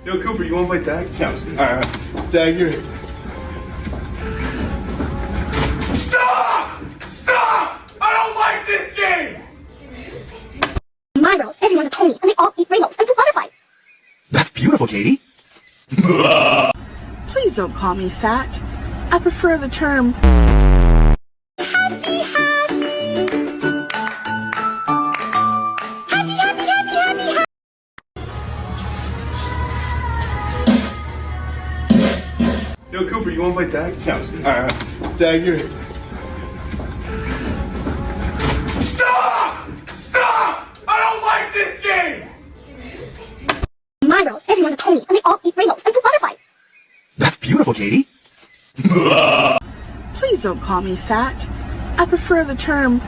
Yo, Cooper, you want to play tag? Yeah, alright. Tag, you're in. Stop! Stop! I don't like this game! In my world, everyone's a pony, and they all eat rainbows and poop butterflies. That's beautiful, Katie. Please don't call me fat. I prefer the term Happy, happy. Happy, happy, happy, happy, happy. Yo, Cooper, you want to play tag? Yeah, alright. Tag, you're in. Stop! Stop! I don't like this game! In my world, everyone's a pony, and they all eat rainbows and poop butterflies. That's beautiful, Katie. Please don't call me fat. I prefer the term